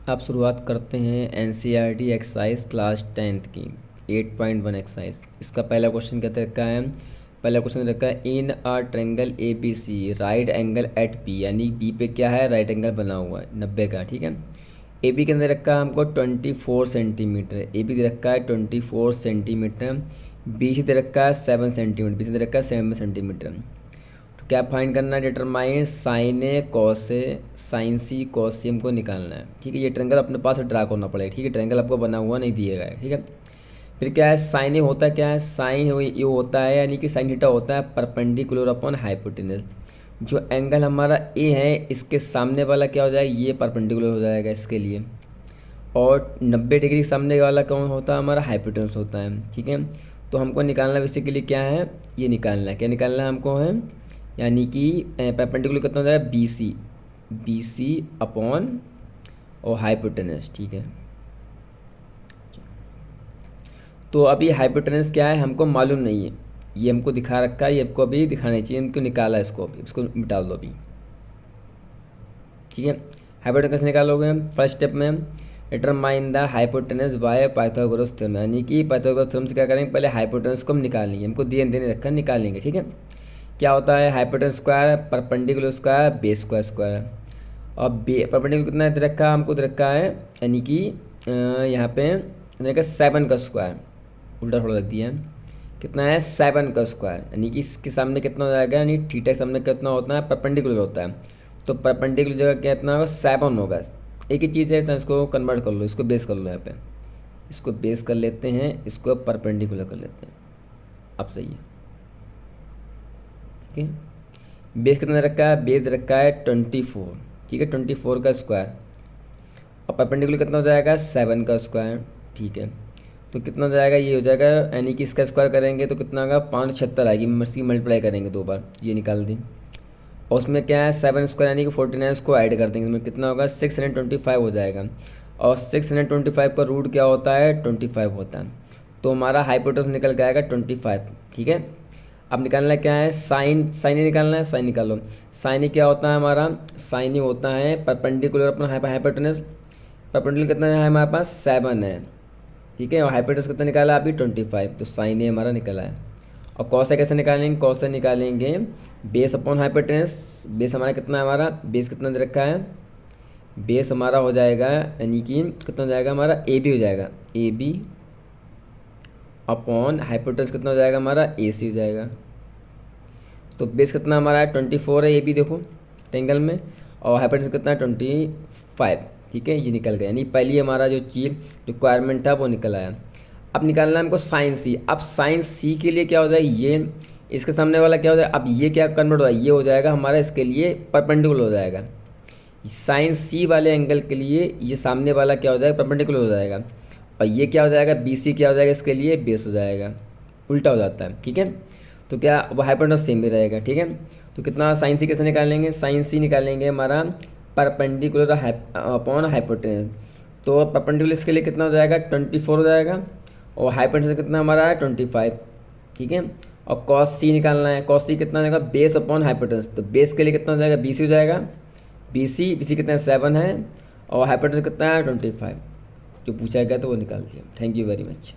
आप शुरुआत करते हैं एनसीईआरटी एक्सरसाइज क्लास 10th की 8.1 एक्सरसाइज। इसका पहला क्वेश्चन क्या रखा है? पहला क्वेश्चन रखा है in a triangle A B C right angle at B, यानी बी पे क्या है? राइट एंगल बना हुआ है 90 का। ठीक है, ए बी के अंदर रखा है हमको 24 सेंटीमीटर, ए बी दे रखा है 24 सेंटीमीटर, बी सी दे रखा है 7 सेंटीमीटर, बी सी दे रखा है 7 सेंटीमीटर। तो क्या फाइंड करना है? Determine sign A cos A sign C cos सी हमको निकालना है। ठीक है, ये ट्रायंगल अपने पास ड्रा करना पड़ेगा। ठीक है, ट्रायंगल आपको बना हुआ नहीं दिया गया है। ठीक है, फिर क्या है? साइन ए होता है क्या है? साइन ये होता है, यानी कि साइन थीटा होता है परपेंडिकुलर अपॉन हाइपोटेनस। जो एंगल हमारा ए है इसके सामने वाला क्या हो जाएगा? ये परपेंडिकुलर हो जाएगा इसके लिए। और 90 डिग्री सामने वाला कौन होता है? हमारा हाइपोटेनस होता है। ठीक है, तो हमको निकालना बेसिकली क्या है? ये निकालना है। क्या निकालना है हमको है? यानी कि परपेंडिकुलर कितना हो जाएगा? बी सी अपॉन और हाइपोटेनस। ठीक है, तो अभी हाइपोटेनस क्या है हमको मालूम नहीं है, ये हमको दिखा रखा है, ये आपको अभी दिखाना चाहिए। हमको निकाला है इसको, अभी इसको मिटा दो अभी। ठीक है, हाइपोटेनस कैसे निकालोगे? फर्स्ट स्टेप में determine the hypotenuse by Pythagoras theorem, यानी कि पाइथागोरस थ्योरम से क्या करेंगे? पहले हाइपोटेनस को हम निकालेंगे, हमको देने रखा निकालेंगे। ठीक है, क्या होता है? Hypotenuse square perpendicular square base square square. और परपेंडिकुलर कितना दे रखा है हमको? दे रखा है यानी कि यहाँ पे देखा 7 का स्क्वायर, उल्टा थोड़ा रख दिया है। कितना है? 7 का स्क्वायर, यानी कि इसके सामने कितना हो जाएगा? यानी थीटा के सामने कितना होता है? परपेंडिकुलर होता है, तो परपेंडिकुलर जगह कितना होगा? 7 होगा। एक ही चीज़ है, इसको कन्वर्ट कर लो, इसको बेस कर लो। यहाँ पे इसको बेस कर लेते हैं, इसको परपेंडिकुलर कर लेते हैं। अब सही है। ठीक है, बेस कितना रखा है? बेस रखा है 24। ठीक है, 24 का स्क्वायर, और परपेंडिकुलर कितना हो जाएगा? 7 का स्क्वायर। ठीक है, तो कितना हो जाएगा? ये हो जाएगा, यानी कि इसका स्क्वायर करेंगे तो कितना होगा? 576 आएगी। इसकी मल्टीप्लाई करेंगे 2 बार, ये निकाल दें। और उसमें क्या है? 7 स्क्वायर यानी कि 49 को ऐड कर देंगे, इसमें कितना होगा? 625 हो जाएगा। और 625 का रूट क्या होता है? 25 होता है। तो हमारा हाइपोटेनस निकल के आएगा 25। ठीक है, अब निकालना क्या है? साइन ही निकालना है। साइन निकालो। साइन ही क्या होता है हमारा? साइन ही होता है परपेंडिकुलर अपना हाइपोटेनस। परपेंडिकुलर कितना है हमारे पास? 7 है। ठीक है, और हाइपोटेनस कितना निकाला अभी? 25। तो साइन ए हमारा निकला है। और कॉस ए कैसे निकालेंगे? कॉस ए निकालेंगे बेस अपॉन हाइपोटेनस। बेस हमारा कितना है? हमारा बेस कितना दे रखा है? बेस हमारा हो जाएगा, यानी कि कितना हो जाएगा हमारा? ए बी हो जाएगा, ए बी अपॉन हाइपोटेनस कितना हो जाएगा हमारा? ए सी हो जाएगा। तो बेस कितना हमारा है? 24 है, ए बी देखो ट्रायंगल में, और हाइपोटेनस कितना है? 25। ठीक है, ये निकल गया, यानी पहली हमारा जो चीज़ रिक्वायरमेंट था वो निकल आया। अब निकालना है हमको साइन सी। अब साइन सी के लिए क्या हो जाएगा? ये इसके सामने वाला क्या हो जाएगा? अब ये क्या कन्वर्ट हो जाएगा? ये हो जाएगा हमारा इसके लिए परपेंडिकुलर हो जाएगा। साइन सी वाले एंगल के लिए ये सामने वाला क्या हो जाएगा? परपेंडिकुलर हो जाएगा। और ये क्या हो जाएगा? बी सी क्या हो जाएगा? इसके लिए बेस हो जाएगा, उल्टा हो जाता है। ठीक है, तो क्या वो हाइपोटेनस सेम भी रहेगा। ठीक है, तो कितना साइन सी कैसे निकालेंगे? साइन सी निकालेंगे हमारा परपेंडिकुलर अपॉन हाइपोटेनस। तो परपेंडिकुलर इसके लिए कितना हो जाएगा? 24 हो जाएगा, और हाइपोटेनस कितना हमारा है? 25। ठीक है, और कॉस सी निकालना है। कॉस सी कितना हो जाएगा? Base upon hypotenuse. तो बेस के लिए कितना हो जाएगा? बी सी हो जाएगा, बी सी कितना है? 7 है, और हाइपोटेनस कितना है? 25। जो पूछा गया तो वो निकाल दिया। Thank you very much.